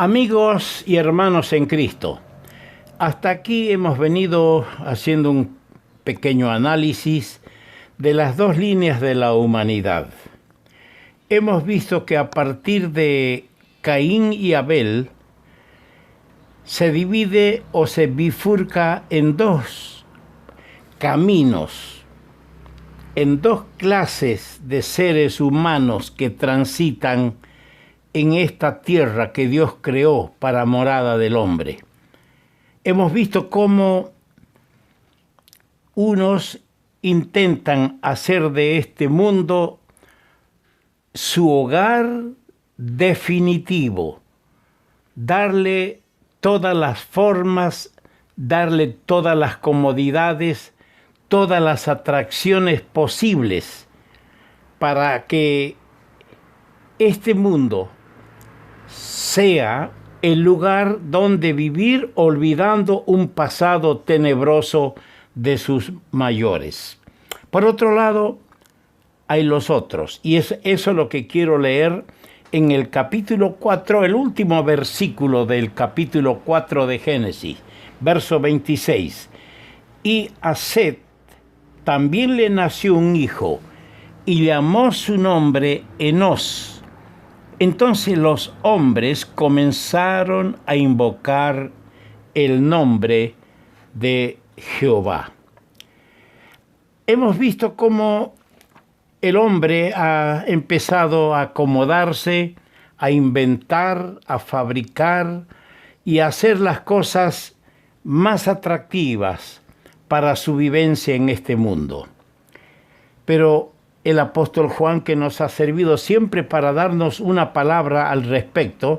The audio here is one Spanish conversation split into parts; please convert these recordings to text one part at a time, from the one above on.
Amigos y hermanos en Cristo, hasta aquí hemos venido haciendo un pequeño análisis de las dos líneas de la humanidad. Hemos visto que a partir de Caín y Abel se divide o se bifurca en dos caminos, en dos clases de seres humanos que transitan en esta tierra que Dios creó para morada del hombre. Hemos visto cómo unos intentan hacer de este mundo su hogar definitivo, darle todas las formas, darle todas las comodidades, todas las atracciones posibles para que este mundo sea el lugar donde vivir olvidando un pasado tenebroso de sus mayores. Por otro lado, hay los otros, y eso es lo que quiero leer en el capítulo 4, el último versículo del capítulo 4 de Génesis, verso 26. Y a Set también le nació un hijo, y llamó su nombre Enos. Entonces los hombres comenzaron a invocar el nombre de Jehová. Hemos visto cómo el hombre ha empezado a acomodarse, a inventar, a fabricar y a hacer las cosas más atractivas para su vivencia en este mundo. Pero el apóstol Juan, que nos ha servido siempre para darnos una palabra al respecto,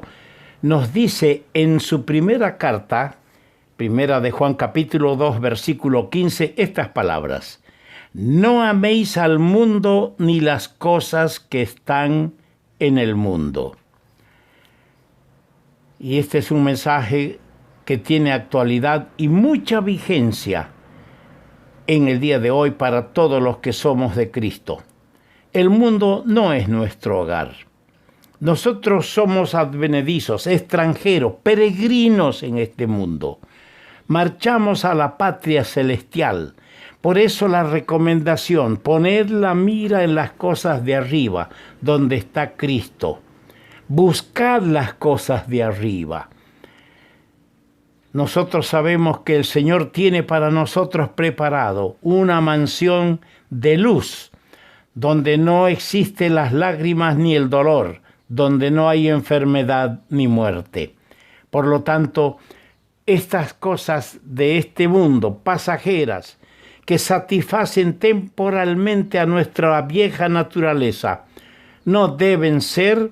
nos dice en su primera carta, primera de Juan capítulo 2, versículo 15, estas palabras: no améis al mundo ni las cosas que están en el mundo. Y este es un mensaje que tiene actualidad y mucha vigencia en el día de hoy para todos los que somos de Cristo. El mundo no es nuestro hogar. Nosotros somos advenedizos, extranjeros, peregrinos en este mundo. Marchamos a la patria celestial. Por eso la recomendación, poned la mira en las cosas de arriba, donde está Cristo. Buscad las cosas de arriba. Nosotros sabemos que el Señor tiene para nosotros preparado una mansión de luz, donde no existen las lágrimas ni el dolor, donde no hay enfermedad ni muerte. Por lo tanto, estas cosas de este mundo, pasajeras, que satisfacen temporalmente a nuestra vieja naturaleza, no deben ser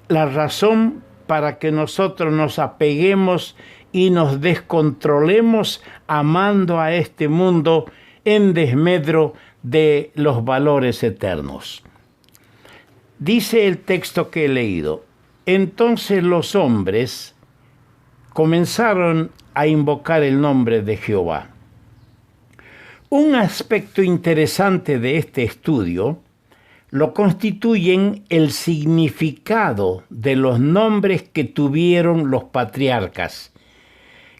la razón para que nosotros nos apeguemos y nos descontrolemos amando a este mundo en desmedro de los valores eternos. Dice el texto que he leído: entonces los hombres comenzaron a invocar el nombre de Jehová. Un aspecto interesante de este estudio lo constituyen el significado de los nombres que tuvieron los patriarcas.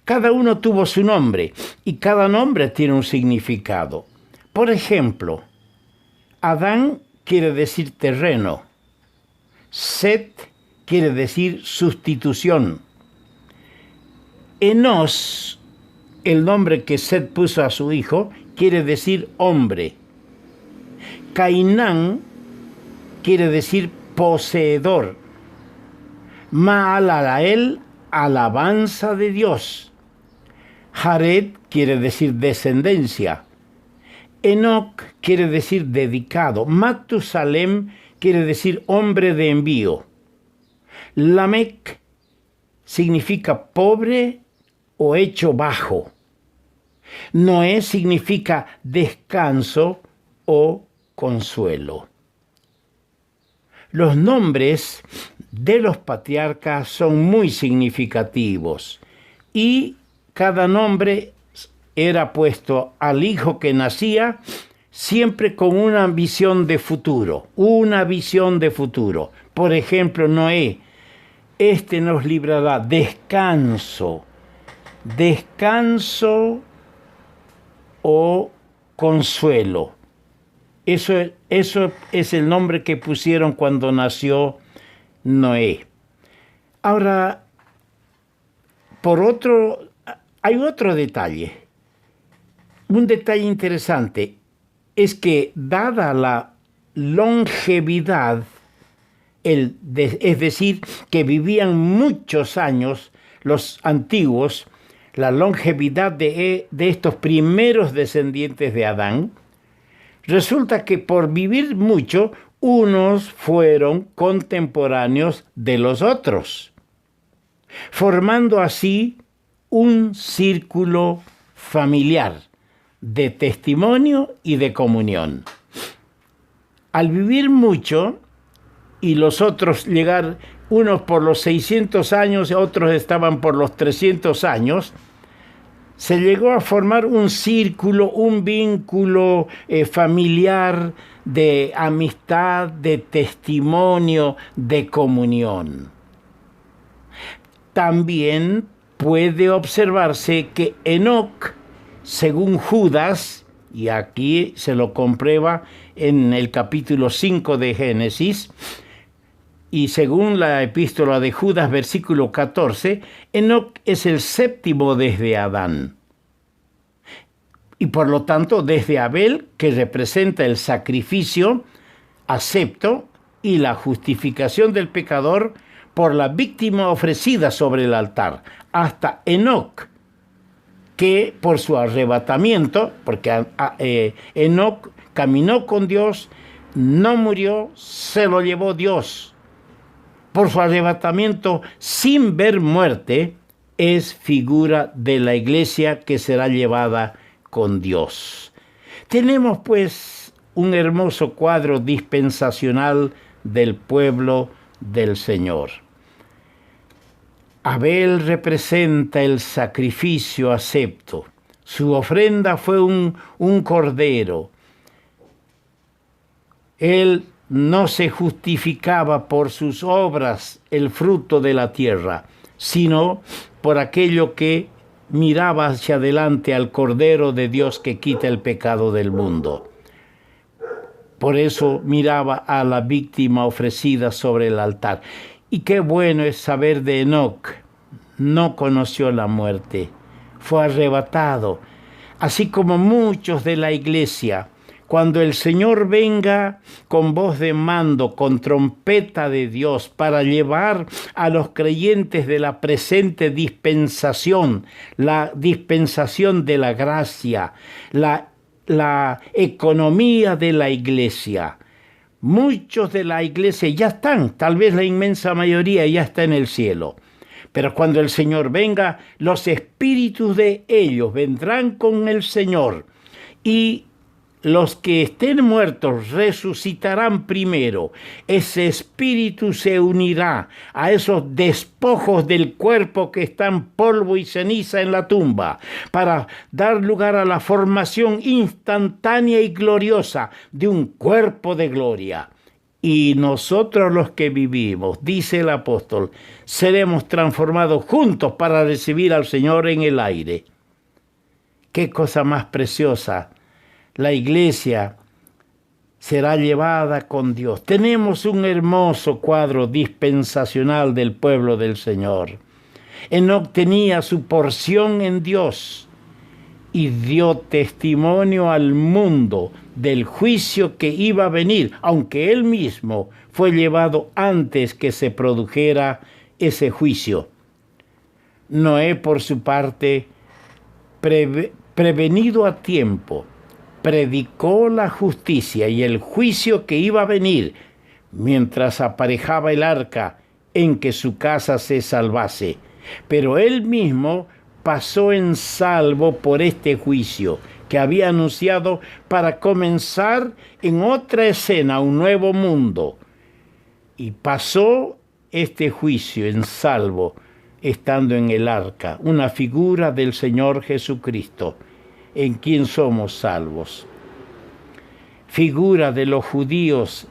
Cada uno tuvo su nombre y cada nombre tiene un significado. Por ejemplo, Adán quiere decir terreno. Set quiere decir sustitución. Enos, el nombre que Set puso a su hijo, quiere decir hombre. Cainán quiere decir poseedor. Maalalael, alabanza de Dios. Jared quiere decir descendencia. Enoc quiere decir dedicado. Matusalem quiere decir hombre de envío. Lamec significa pobre o hecho bajo. Noé significa descanso o consuelo. Los nombres de los patriarcas son muy significativos y cada nombre era puesto al hijo que nacía siempre con una visión de futuro, Por ejemplo, Noé Este nos librará. Descanso. Descanso o consuelo. Eso es el nombre que pusieron cuando nació Noé. Ahora, hay otro detalle. Un detalle interesante es que dada la longevidad, es decir, que vivían muchos años los antiguos, la longevidad de estos primeros descendientes de Adán, resulta que por vivir mucho, unos fueron contemporáneos de los otros, formando así un círculo familiar de testimonio y de comunión. Al vivir mucho y los otros llegar, unos por los 600 años, otros estaban por los 300 años, se llegó a formar un círculo, un vínculo familiar de amistad, de testimonio, de comunión. También puede observarse que Enoc, según Judas, y aquí se lo comprueba en el capítulo 5 de Génesis, y según la epístola de Judas, versículo 14, Enoc es el séptimo desde Adán. Y por lo tanto, desde Abel, que representa el sacrificio acepto y la justificación del pecador por la víctima ofrecida sobre el altar, hasta Enoc, que por su arrebatamiento, porque Enoc caminó con Dios, no murió, se lo llevó Dios. Por su arrebatamiento sin ver muerte, es figura de la iglesia que será llevada con Dios. Tenemos pues un hermoso cuadro dispensacional del pueblo del Señor. Abel representa el sacrificio acepto. Su ofrenda fue un cordero. Él no se justificaba por sus obras, el fruto de la tierra, sino por aquello que miraba hacia adelante al Cordero de Dios que quita el pecado del mundo. Por eso miraba a la víctima ofrecida sobre el altar. Y qué bueno es saber de Enoc. No conoció la muerte, fue arrebatado, así como muchos de la iglesia. Cuando el Señor venga con voz de mando, con trompeta de Dios, para llevar a los creyentes de la presente dispensación, la dispensación de la gracia, la economía de la iglesia. Muchos de la iglesia ya están, tal vez la inmensa mayoría ya está en el cielo. Pero cuando el Señor venga, los espíritus de ellos vendrán con el Señor y los que estén muertos resucitarán primero. Ese espíritu se unirá a esos despojos del cuerpo que están polvo y ceniza en la tumba, para dar lugar a la formación instantánea y gloriosa de un cuerpo de gloria. Y nosotros los que vivimos, dice el apóstol, seremos transformados juntos para recibir al Señor en el aire. ¡Qué cosa más preciosa! La iglesia será llevada con Dios. Tenemos un hermoso cuadro dispensacional del pueblo del Señor. Enoc tenía su porción en Dios y dio testimonio al mundo del juicio que iba a venir, aunque él mismo fue llevado antes que se produjera ese juicio. Noé, por su parte, prevenido a tiempo, predicó la justicia y el juicio que iba a venir mientras aparejaba el arca en que su casa se salvase. Pero él mismo pasó en salvo por este juicio que había anunciado para comenzar en otra escena un nuevo mundo. Y pasó este juicio en salvo estando en el arca, una figura del Señor Jesucristo, en quien somos salvos. Figura de los judíos,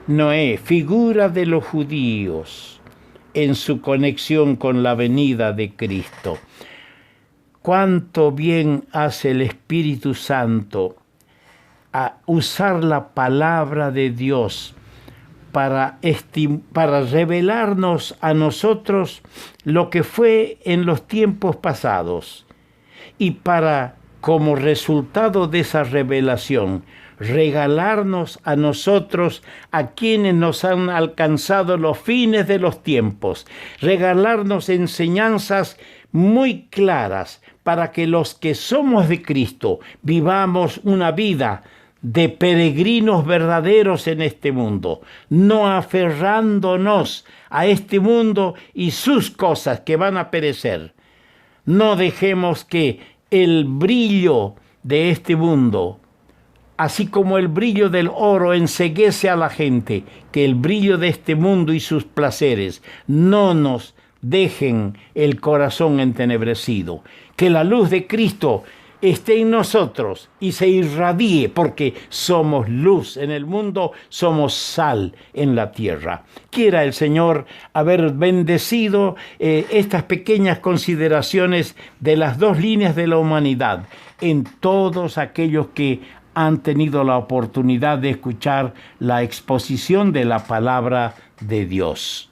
Noé, figura de los judíos en su conexión con la venida de Cristo. Cuánto bien hace el Espíritu Santo a usar la palabra de Dios para revelarnos a nosotros lo que fue en los tiempos pasados y para, como resultado de esa revelación, regalarnos a nosotros, a quienes nos han alcanzado los fines de los tiempos, regalarnos enseñanzas muy claras para que los que somos de Cristo vivamos una vida de peregrinos verdaderos en este mundo, no aferrándonos a este mundo y sus cosas que van a perecer. No dejemos que el brillo de este mundo, así como el brillo del oro enceguece a la gente, que el brillo de este mundo y sus placeres no nos dejen el corazón entenebrecido. Que la luz de Cristo esté en nosotros y se irradie, porque somos luz en el mundo, somos sal en la tierra. Quiera el Señor haber bendecido estas pequeñas consideraciones de las dos líneas de la humanidad en todos aquellos que han tenido la oportunidad de escuchar la exposición de la palabra de Dios.